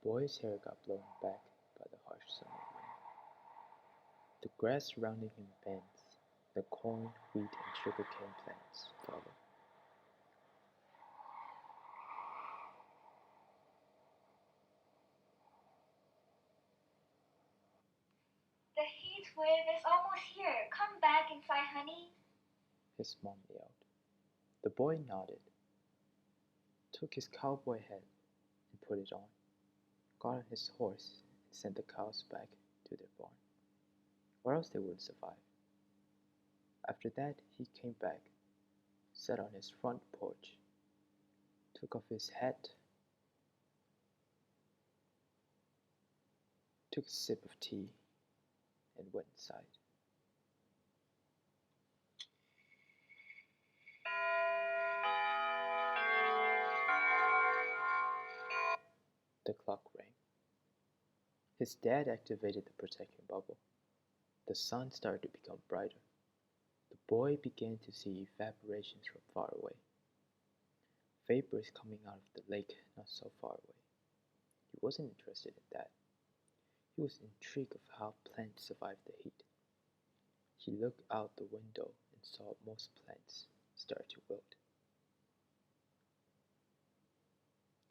boy's hair got blown back by the harsh summer wind. The grass surrounding him bends. The corn, wheat, and sugarcane plants follow. The heat wave is almost here. Come back inside, honey. His mom yelled. The boy nodded, took his cowboy hat and put it on, got on his horse, and sent the cows back to their barn, or else they wouldn't survive. After that, he came back, sat on his front porch, took off his hat, took a sip of tea, and went inside. The clock rang. His dad activated the protection bubble. The sun started to become brighter. The boy began to see evaporations from far away. Vapors coming out of the lake not so far away. He wasn't interested in that. He was intrigued of how plants survive the heat. He looked out the window and saw most plants start to wilt.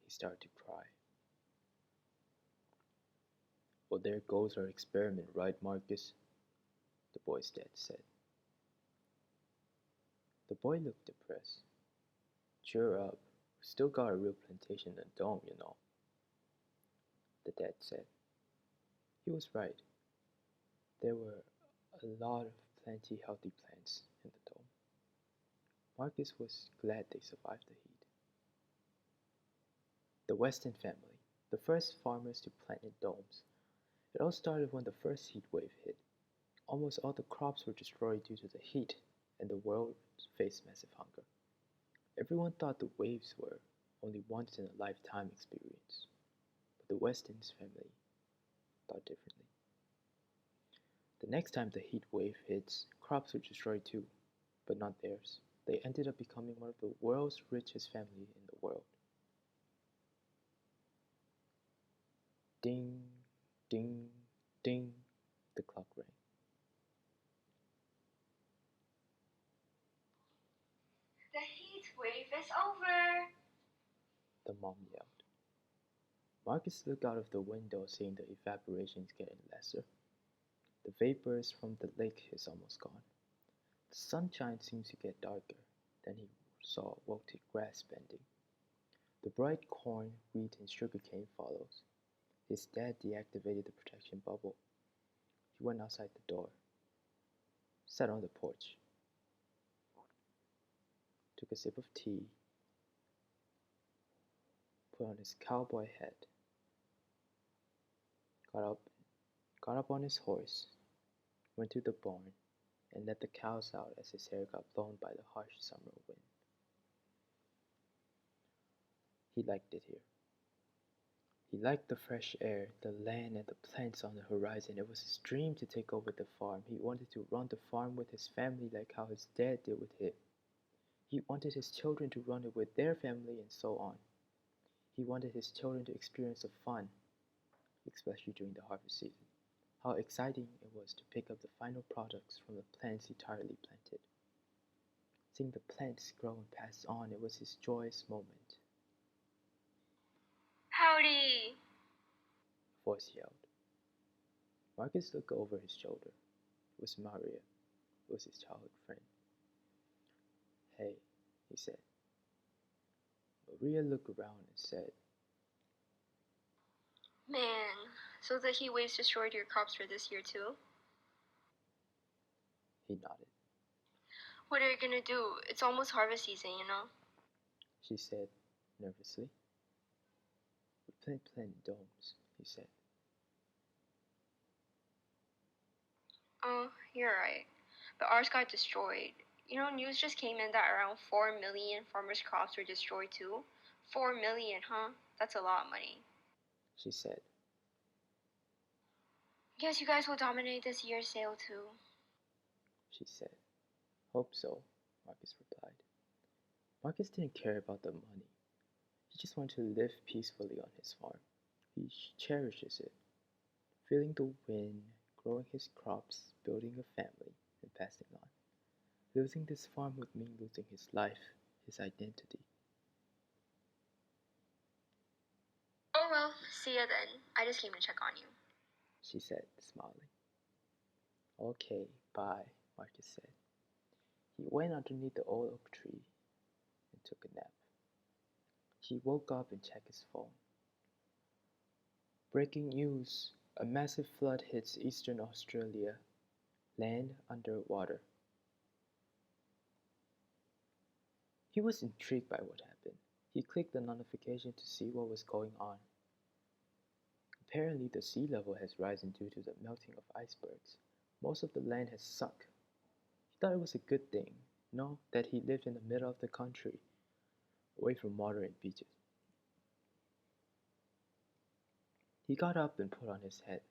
He started to cry. Well, there goes our experiment, right, Marcus? The boy's dad said. The boy looked depressed. Cheer up. We still got a real plantation in the dome, you know, the dad said. He was right. There were a lot of plenty healthy plants in the dome. Marcus was glad they survived the heat. The Weston family, the first farmers to plant in domes. It all started when the first heat wave hit. Almost all the crops were destroyed due to the heat, and the world faced massive hunger. Everyone thought the waves were only once in a lifetime experience, but the Weston's family thought differently. The next time the heat wave hits, crops were destroyed too, but not theirs. They ended up becoming one of the world's richest family in the world. Ding, ding, ding, the clock rang. The heat wave is over. The mom yelled. Marcus looked out of the window, seeing the evaporations getting lesser. The vapors from the lake is almost gone. The sunshine seems to get darker. Then he saw wilted grass bending. The bright corn, wheat, and sugarcane follows. His dad deactivated the protection bubble. He went outside the door, sat on the porch, took a sip of tea, put on his cowboy hat, got up, got up on his horse, went to the barn, and let the cows out as his hair got blown by the harsh summer wind. He liked it here. He liked the fresh air, the land, and the plants on the horizon. It was his dream to take over the farm. He wanted to run the farm with his family like how his dad did with his. He wanted his children to run it with their family and so on. He wanted his children to experience the fun, especially during the harvest season. How exciting it was to pick up the final products from the plants he tirelessly planted. Seeing the plants grow and pass on, it was his joyous moment. Howdy. A voice yelled. Marcus looked over his shoulder. It was Maria. It was his childhood friend. Hey, he said. Maria looked around and said, Man, so the heat waves destroyed your crops for this year too? He nodded. What are you gonna do? It's almost harvest season, you know? She said nervously. We plant domes, he said. Oh, you're right. But ours got destroyed. You know, news just came in that around 4 million farmers' crops were destroyed too. 4 million, huh? That's a lot of money. She said. Guess you guys will dominate this year's sale too. She said. Hope so, Marcus replied. Marcus didn't care about the money. He just wanted to live peacefully on his farm. He cherishes it, feeling the wind, growing his crops, building a family, and passing on. Losing this farm would mean losing his life, his identity. Oh well, see ya then. I just came to check on you. She said, smiling. Okay, bye, Marcus said. He went underneath the old oak tree and took a nap. He woke up and checked his phone. Breaking news: a massive flood hits eastern Australia. Land under water. He was intrigued by what happened. He clicked the notification to see what was going on. Apparently, the sea level has risen due to the melting of icebergs. Most of the land has sunk. He thought it was a good thing, that he lived in the middle of the country, away from water and beaches. He got up and put on his hat,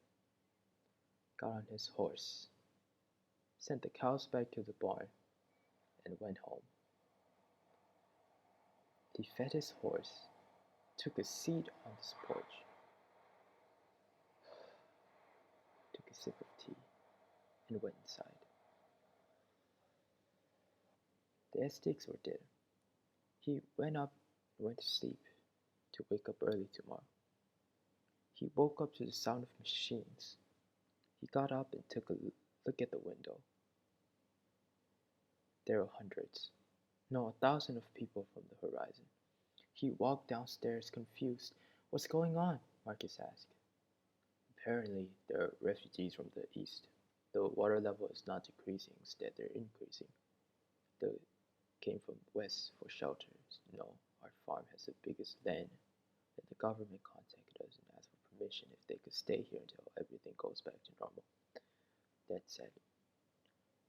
got on his horse, sent the cows back to the barn, and went home. He fed his horse, took a seat on his porch, took a sip of tea, and went inside. The Aztecs were dead. He went up and went to sleep to wake up early tomorrow. He woke up to the sound of machines. He got up and took a look at the window. There were hundreds, no, 1,000 of people from the horizon. He walked downstairs confused. What's going on? Marcus asked. Apparently, there are refugees from the east. The water level is not decreasing, instead they're increasing. They came from west for shelter. No, our farm has the biggest land, and the government contacted us and asked for permission if they could stay here until everything goes back to normal. Dad said.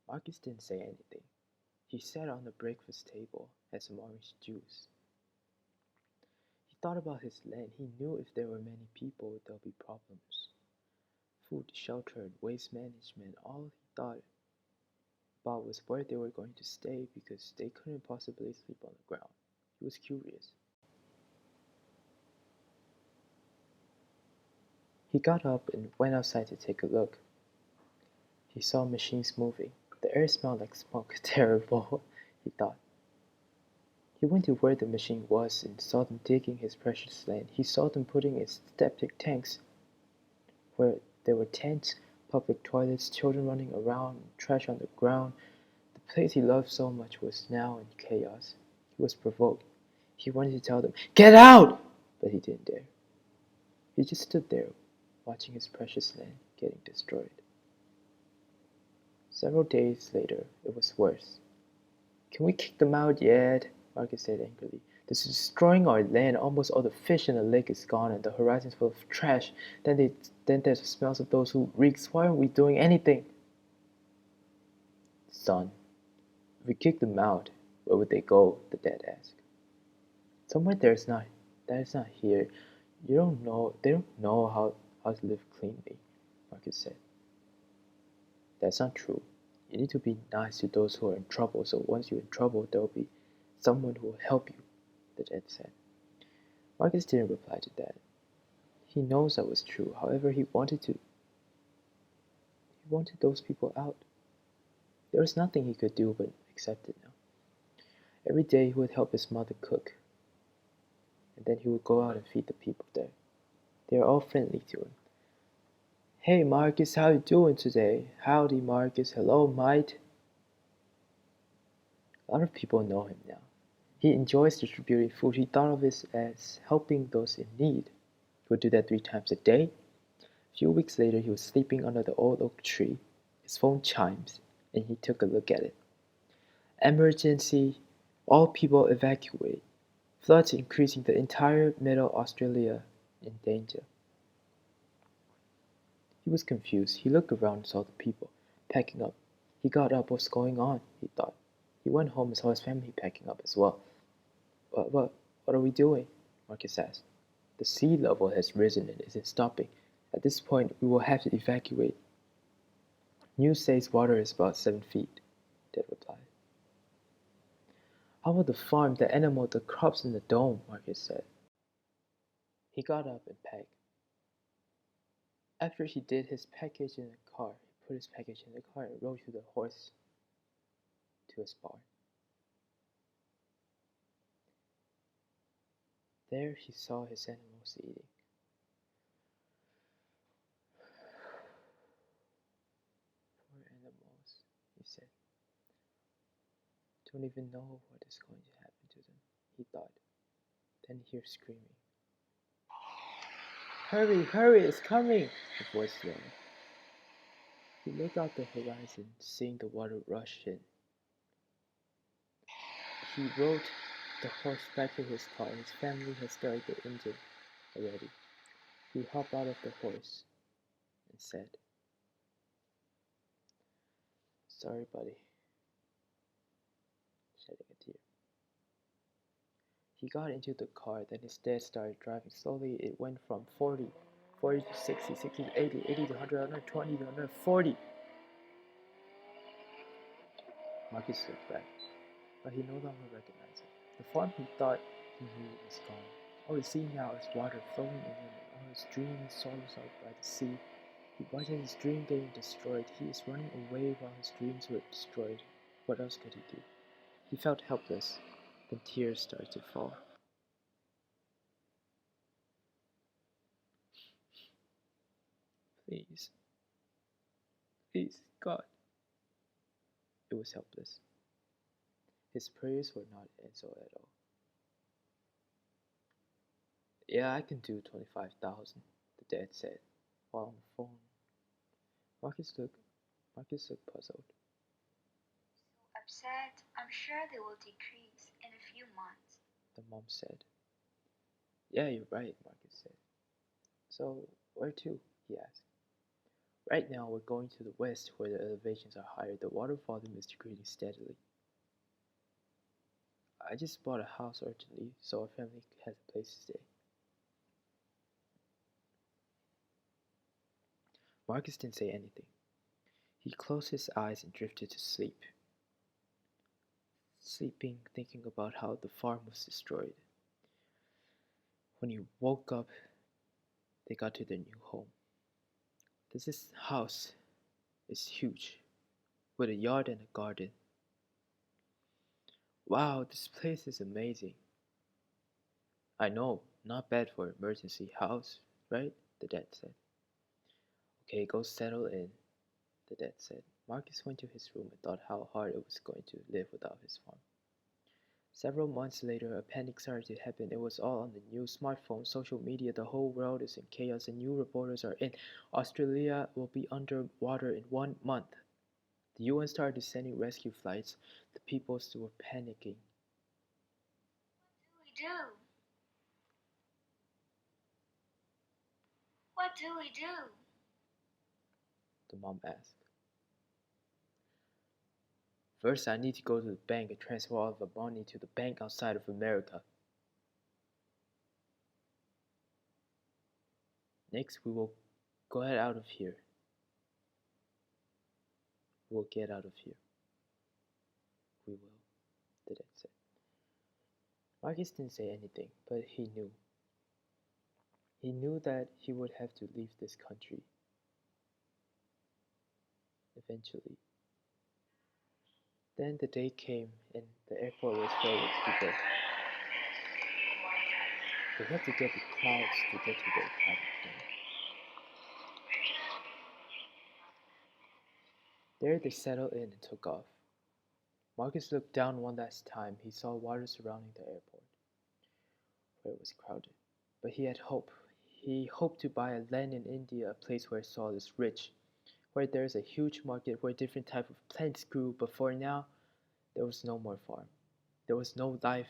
Marcus didn't say anything. He sat on the breakfast table, had some orange juice. He thought about his land. He knew if there were many people, there'll be problems. Food, shelter, and waste management. All he thought about was where they were going to stay because they couldn't possibly sleep on the ground. He was curious. He got up and went outside to take a look. He saw machines moving. The air smelled like smoke. Terrible, he thought. He went to where the machine was and saw them digging his precious land. He saw them putting in septic tanks where there were tents, public toilets, children running around, trash on the ground. The place he loved so much was now in chaos. He was provoked. He wanted to tell them, "Get out!" But he didn't dare. He just stood there, watching his precious land getting destroyed. Several days later, it was worse. "Can we kick them out yet?" Marcus said angrily. "They're destroying our land. Almost all the fish in the lake is gone, and the horizon's full of trash. Then there's the smells of those who reeks. Why aren't we doing anything?" "Son, if we kick them out, where would they go?" the dad asked. "Somewhere that is not here. They don't know how to live cleanly," Marcus said. "That's not true. You need to be nice to those who are in trouble, so once you're in trouble, there will be someone who will help you," the dad said. Marcus didn't reply to that. He knows that was true. However, he wanted those people out. There was nothing he could do but accept it now. Every day he would help his mother cook, and then he would go out and feed the people there. They are all friendly to him. "Hey Marcus, how you doing today?" "Howdy Marcus." "Hello mate." A lot of people know him now. He enjoys distributing food. He thought of it as helping those in need. He would do that 3 times a day. A few weeks later, he was sleeping under the old oak tree. His phone chimes, and he took a look at it. "Emergency! All people evacuate. Floods increasing, the entire Middle Australia in danger." He was confused. He looked around and saw the people packing up. He got up. What's going on? He thought. He went home and saw his family packing up as well. What are we doing?" Marcus asked. "The sea level has risen and isn't stopping. At this point, we will have to evacuate." "News says water is about 7 feet," Dad replied. "How about the farm, the animal, the crops in the dome?" Marcus said. He got up and packed. After he did his package in the car, he put his package in the car and rode to the horse to his barn. There he saw his animals eating. Poor animals, he said. Don't even know what is going to happen to them, he thought. Then he heard screaming. Hurry, hurry, it's coming! The voice yelled. He looked out the horizon, seeing the water rush in. He rode the horse back to his car. His family had started the engine already. He hopped out of the horse and said, Sorry, buddy, shedding a tear. He got into the car, then his dad started driving slowly. It went from 40 to 60, 60 to 80, 80 to 100, 120 to 140. Marcus looked back, but he no longer recognized it. The farm he thought he knew was gone. All he see now is water flowing in him, and all his dreams swallowed up by the sea. He watched his dream getting destroyed. He is running away while his dreams were destroyed. What else could he do? He felt helpless. Then tears started to fall. Please, please, God. It was helpless. His prayers were not answered at all. Yeah, I can do 25,000, the dad said, while on the phone. Marcus looked puzzled. So upset, I'm sure they will decrease in a few months, The mom said. Yeah, you're right, Marcus said. So, where to? He asked. Right now, we're going to the west where the elevations are higher. The water volume is decreasing steadily. I just bought a house urgently, so our family has a place to stay. Marcus didn't say anything. He closed his eyes and drifted to sleep. Sleeping, thinking about how the farm was destroyed. When he woke up, they got to their new home. This house is huge, with a yard and a garden. Wow, this place is amazing. I know, not bad for an emergency house, right? The dad said. Okay, go settle in, the dad said. Marcus went to his room and thought how hard it was going to live without his farm. Several months later, a panic started to happen. It was all on the news, smartphones, social media. The whole world is in chaos and new reporters are in. Australia will be under water in 1 month. The UN started sending rescue flights. The people still were panicking. What do we do? What do we do? The mom asked. First, I need to go to the bank and transfer all of the money to the bank outside of America. Next, we will get out of here. We'll get out of here. We will, the dad said. Marcus didn't say anything, but he knew. He knew that he would have to leave this country. Eventually. Then the day came and the airport was filled with people. They had to get the clouds to get to their private plane. There they settled in and took off. Marcus looked down one last time. He saw water surrounding the airport, where it was crowded. But he had hope. He hoped to buy a land in India, a place where soil is rich, where there is a huge market, where different types of plants grew. But for now, there was no more farm. There was no life,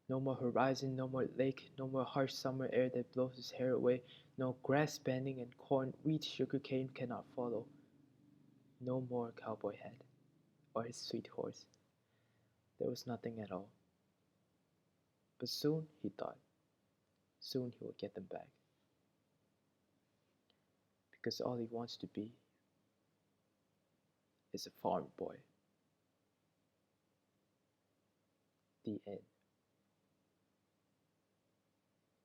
no more horizon, no more lake, no more harsh summer air that blows his hair away, no grass bending and corn, wheat, sugarcane cannot follow. No more cowboy hat or his sweet horse. There was nothing at all. But soon, he thought, soon he will get them back. Because all he wants to be is a farm boy. The end.